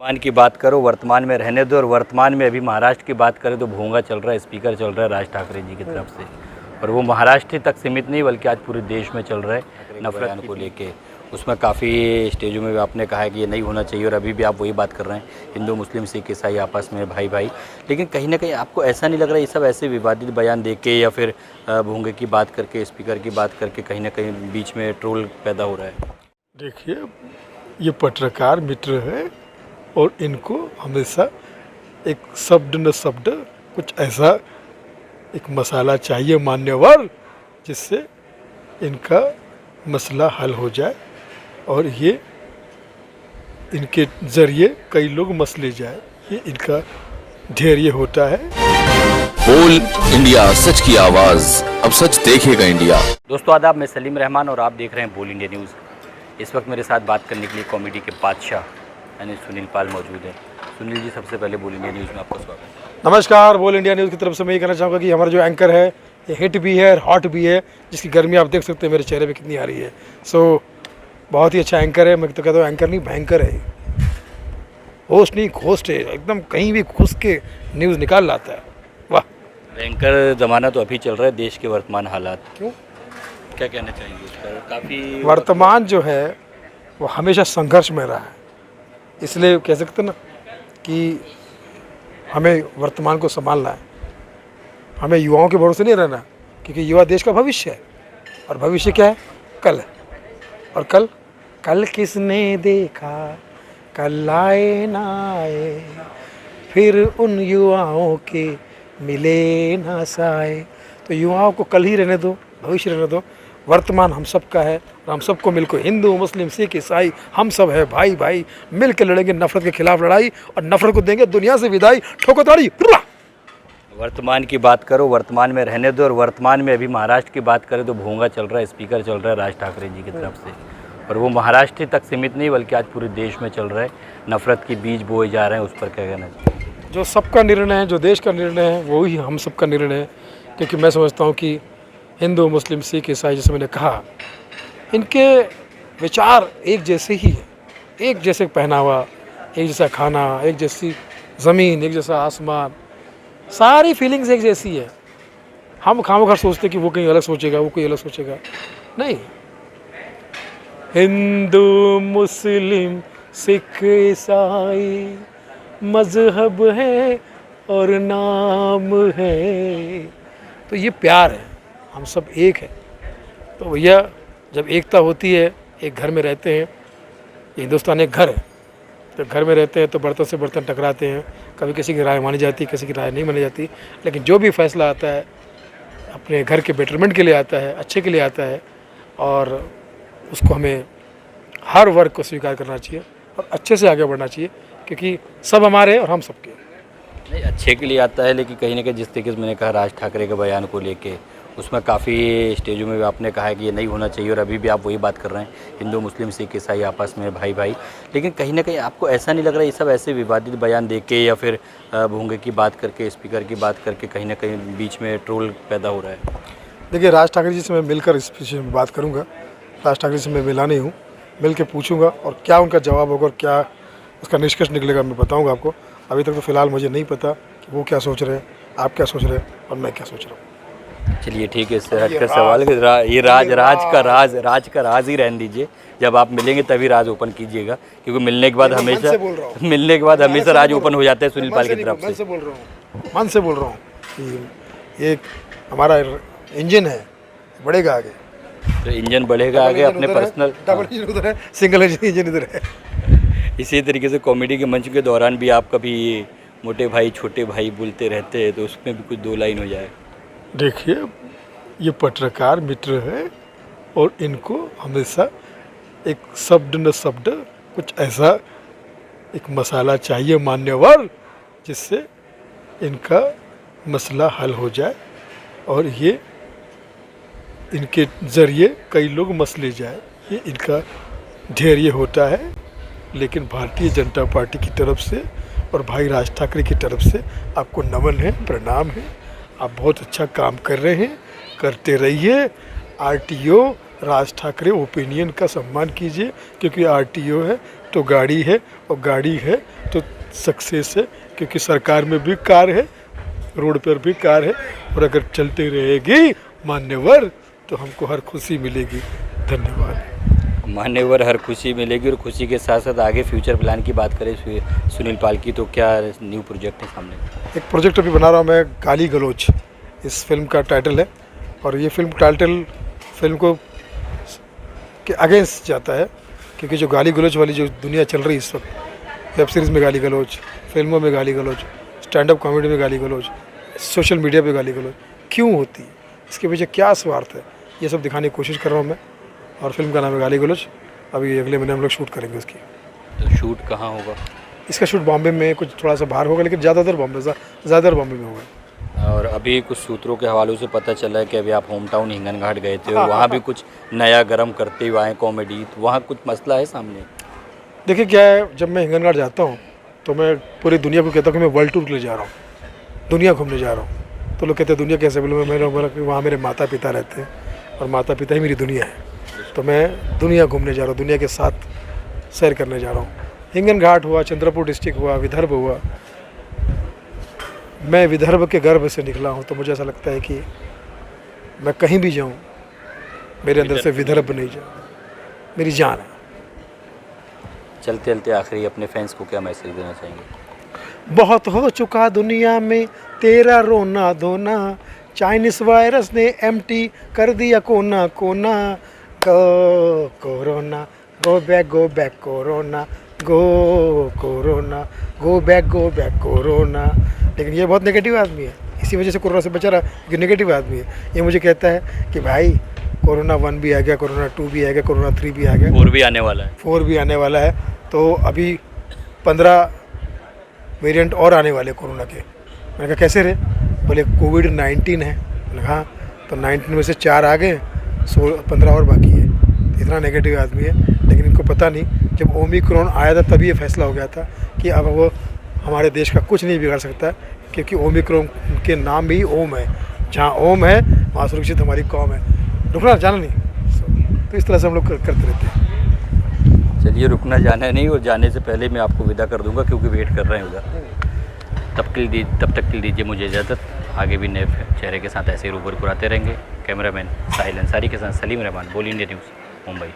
वर्तमान की बात करो, वर्तमान में रहने दो। और वर्तमान में अभी महाराष्ट्र की बात करें तो भोंगा चल रहा है, स्पीकर चल रहा है राज ठाकरे जी की तरफ से। और वो महाराष्ट्र तक सीमित नहीं बल्कि आज पूरे देश में चल रहा है नफरत को लेके। उसमें काफ़ी स्टेजों में भी आपने कहा है कि ये नहीं होना चाहिए, और अभी भी आप वही बात कर रहे हैं, हिंदू मुस्लिम सिख ईसाई आपस में भाई भाई। लेकिन कहीं ना कहीं आपको ऐसा नहीं लग रहा ये सब ऐसे विवादित बयान दे के या फिर भोंगे की बात करके, स्पीकर की बात करके कहीं ना कहीं बीच में ट्रोल पैदा हो रहा है? देखिए, ये पत्रकार मित्र है और इनको हमेशा एक शब्द न शब्द कुछ ऐसा एक मसाला चाहिए मान्यवर, जिससे इनका मसला हल हो जाए और ये इनके ज़रिए कई लोग मसले जाए, ये इनका धैर्य होता है। बोल इंडिया, सच की आवाज़, अब सच देखेगा इंडिया। दोस्तों आदाब, मैं सलीम रहमान और आप देख रहे हैं बोल इंडिया न्यूज़। इस वक्त मेरे साथ बात करने के लिए कॉमेडी के बादशाह यानी सुनील पाल मौजूद है। सुनील जी, सबसे पहले बोल इंडिया न्यूज़ में आपका स्वागत है। नमस्कार। बोल इंडिया न्यूज़ की तरफ से मैं ये कहना चाहूँगा कि हमारा जो एंकर है ये हिट भी है और हॉट भी है, जिसकी गर्मी आप देख सकते हैं मेरे चेहरे पे कितनी आ रही है। सो बहुत ही अच्छा एंकर है। मैं तो कहता हूँ एंकर नहीं, भयंकर है। होस्ट नहीं, घोस्ट है, एकदम कहीं भी घुस के न्यूज़ निकाल लाता है। वाह। एंकर ज़माना तो अभी चल रहा है, देश के वर्तमान हालात क्यों, क्या कहना चाहेंगे इस पर? काफ़ी वर्तमान जो है वो हमेशा संघर्ष में रहा है, इसलिए कह सकते हैं ना कि हमें वर्तमान को संभालना है। हमें युवाओं के भरोसे नहीं रहना, क्योंकि युवा देश का भविष्य है। और भविष्य क्या है? कल है। और कल कल किसने देखा, कल आए ना आए, फिर उन युवाओं के मिले ना साए। तो युवाओं को कल ही रहने दो, भविष्य रहने दो। वर्तमान हम सब का है और हम सबको मिलकर, हिंदू मुस्लिम सिख ईसाई, हम सब है भाई भाई, मिल के लड़ेंगे नफरत के खिलाफ लड़ाई और नफरत को देंगे दुनिया से विदाई। ठोको ताड़ी। वर्तमान की बात करो, वर्तमान में रहने दो। और वर्तमान में अभी महाराष्ट्र की बात करें तो भोंगा चल रहा है, स्पीकर चल रहा है राज ठाकरे जी की तरफ से। और वो महाराष्ट्र तक सीमित नहीं बल्कि आज पूरे देश में चल रहा है, नफरत के बीज बोए जा रहे हैं। उस पर क्या कहना चाहिए? जो सबका निर्णय है, जो देश का निर्णय है, वो ही हम सबका निर्णय है। क्योंकि मैं समझता हूँ कि हिंदू मुस्लिम सिख ईसाई, जैसे मैंने कहा, इनके विचार एक जैसे ही है। एक जैसे पहनावा, एक जैसा खाना, एक जैसी ज़मीन, एक जैसा आसमान, सारी फीलिंग्स एक जैसी है। हम खामोखा सोचते कि वो कहीं अलग सोचेगा, वो कोई अलग सोचेगा। नहीं, हिंदू मुस्लिम सिख ईसाई मज़हब है और नाम है, तो ये प्यार है, हम सब एक है। तो भैया, जब एकता होती है, एक घर में रहते हैं, हिंदुस्तान एक घर है, जब घर में रहते हैं तो बर्तन से बर्तन टकराते हैं। कभी किसी की राय मानी जाती है, किसी की राय नहीं मानी जाती, लेकिन जो भी फैसला आता है अपने घर के बेटरमेंट के लिए आता है, अच्छे के लिए आता है, और उसको हमें हर वर्ग को स्वीकार करना चाहिए और अच्छे से आगे बढ़ना चाहिए, क्योंकि सब हमारे हैं और हम सबके। नहीं, अच्छे के लिए आता है, लेकिन कहीं ना कहीं जिस तरीके से मैंने कहा राज ठाकरे के बयान को लेके, उसमें काफ़ी स्टेजों में भी आपने कहा है कि ये नहीं होना चाहिए, और अभी भी आप वही बात कर रहे हैं, हिंदू मुस्लिम सिख ईसाई आपस में भाई भाई। लेकिन कहीं ना कहीं आपको ऐसा नहीं लग रहा ये सब ऐसे विवादित बयान दे के या फिर भोंगे की बात करके, स्पीकर की बात करके कहीं ना कहीं बीच में ट्रोल पैदा हो रहा है? देखिए, राज ठाकरे जी से मैं मिलकर इस विषय में बात करूँगा। राज ठाकरे से मैं मिला नहीं हूँ, मिल के पूछूँगा और क्या उनका जवाब होगा और क्या उसका निष्कर्ष निकलेगा मैं बताऊँगा आपको। अभी तक तो फ़िलहाल मुझे नहीं पता कि वो क्या सोच रहे हैं, आप क्या सोच रहे हैं और मैं क्या सोच रहा हूँ। चलिए ठीक है, इससे हटकर सवाल है ये राज का राज ही रहने दीजिए। जब आप मिलेंगे तभी राज ओपन कीजिएगा, क्योंकि मिलने के बाद हमेशा राज ओपन हो जाता है सुनील पाल की तरफ से। मन से बोल रहा हूँ कि ये हमारा इंजन है, बढ़ेगा आगे। तो इंजन बढ़ेगा आगे, अपने पर्सनल डबल इंजन उधर है, सिंगल इंजन इधर है। इसी तरीके से कॉमेडी के मंच के दौरान भी आप कभी मोटे भाई छोटे भाई बोलते रहते हैं, तो उसमें भी कुछ दो लाइन हो जाए। देखिए, ये पत्रकार मित्र है और इनको हमेशा एक शब्द न शब्द कुछ ऐसा एक मसाला चाहिए मान्यवर, जिससे इनका मसला हल हो जाए और ये इनके ज़रिए कई लोग मसले जाए, ये इनका धैर्य होता है। लेकिन भारतीय जनता पार्टी की तरफ से और भाई राज ठाकरे की तरफ से आपको नमन है, प्रणाम है। आप बहुत अच्छा काम कर रहे हैं, करते रहिए। आरटीओ राज ठाकरे ओपिनियन का सम्मान कीजिए, क्योंकि आरटीओ है तो गाड़ी है, और गाड़ी है तो सक्सेस है, क्योंकि सरकार में भी कार है, रोड पर भी कार है, और अगर चलती रहेगी मान्यवर तो हमको हर खुशी मिलेगी। धन्यवाद। मान्यवर हर खुशी मिलेगी। और खुशी के साथ साथ आगे फ्यूचर प्लान की बात करें सुनील पाल की, तो क्या न्यू प्रोजेक्ट है सामने? एक प्रोजेक्ट अभी बना रहा हूँ मैं, गाली गलौज, इस फिल्म का टाइटल है। और ये फिल्म टाइटल फिल्म को के अगेंस्ट जाता है, क्योंकि जो गाली गलौज वाली जो दुनिया चल रही है इस वक्त, वेब सीरीज़ में गाली गलौज, फिल्मों में गाली गलौज, स्टैंड अप कॉमेडी में गाली गलौज, सोशल मीडिया पे गाली गलौज क्यों होती है, इसके पीछे क्या स्वार्थ है, ये सब दिखाने की कोशिश कर रहा हूँ मैं। और फिल्म का नाम है गाली गलौज। अभी अगले महीने हम लोग शूट करेंगे उसकी। तो शूट कहाँ होगा? इसका शूट बॉम्बे में, कुछ थोड़ा सा बाहर होगा, लेकिन ज़्यादातर बॉम्बे में होगा। और अभी कुछ सूत्रों के हवालों से पता चला है कि अभी आप होम टाउन हिंगन घाट गए थे और वहाँ भी कुछ नया गरम करते हुए आए कॉमेडी, तो वहाँ कुछ मसला है सामने? देखिए क्या है, जब मैं हिंगन घाट जाता हूँ तो मैं पूरी दुनिया को कहता हूँ कि मैं वर्ल्ड टूर के लिए जा रहा हूँ, दुनिया घूमने जा रहा हूँ। तो लोग कहते हैं दुनिया कैसे, बोले मैंने बोला कि वहाँ मेरे माता पिता रहते हैं और माता पिता ही मेरी दुनिया है, तो मैं दुनिया घूमने जा रहा हूँ, दुनिया के साथ सैर करने जा रहा हूँ। हिंगन घाट हुआ, चंद्रपुर डिस्ट्रिक्ट हुआ, विदर्भ हुआ। मैं विदर्भ के गर्भ से निकला हूँ, तो मुझे ऐसा लगता है कि मैं कहीं भी जाऊँ मेरे अंदर से विदर्भ नहीं जाए, मेरी जान है। चलते चलते आखिरी अपने फैंस को क्या मैसेज देना चाहेंगे? बहुत हो चुका दुनिया में तेरा रोना धोना, चाइनीस वायरस ने एम्प्टी कर दिया कोना कोना। गो कोरोना गो बैक कोरोना, गो कोरोना गो बैक कोरोना। लेकिन ये बहुत नेगेटिव आदमी है, इसी वजह से कोरोना से बचा रहा, क्योंकि नेगेटिव आदमी है। ये मुझे कहता है कि भाई कोरोना 1 भी आ गया, कोरोना 2 भी आ गया, कोरोना 3 भी आ गया, 4 भी आने वाला है। 4 भी आने वाला है। तो अभी 15 वेरिएंट और आने वाले कोरोना के। मैंने कहा कैसे रे? बोले कोविड-19 है। मैंने कहा हाँ, तो 19 में से 4 आ गए, 15 और बाकी है। इतना नेगेटिव आदमी है, लेकिन इनको पता नहीं, जब ओमिक्रॉन आया था तभी ये फैसला हो गया था कि अब वो हमारे देश का कुछ नहीं बिगाड़ सकता, क्योंकि ओमिक्रॉन के नाम भी ओम है, जहाँ ओम है वहाँ सुरक्षित हमारी कौम है। रुकना जाना नहीं। तो इस तरह से हम लोग करते रहते हैं। चलिए, रुकना जाना नहीं, और जाने से पहले मैं आपको विदा कर दूंगा क्योंकि वेट कर रहे हैं उधर। तब तक के लिए दीजिए मुझे इजाज़त। आगे भी नए चेहरे के साथ ऐसे ही रूबरू कराते रहेंगे। कैमरामैन साहिल अंसारी के साथ सलीम रहमान, बोल इंडिया न्यूज़, मुंबई।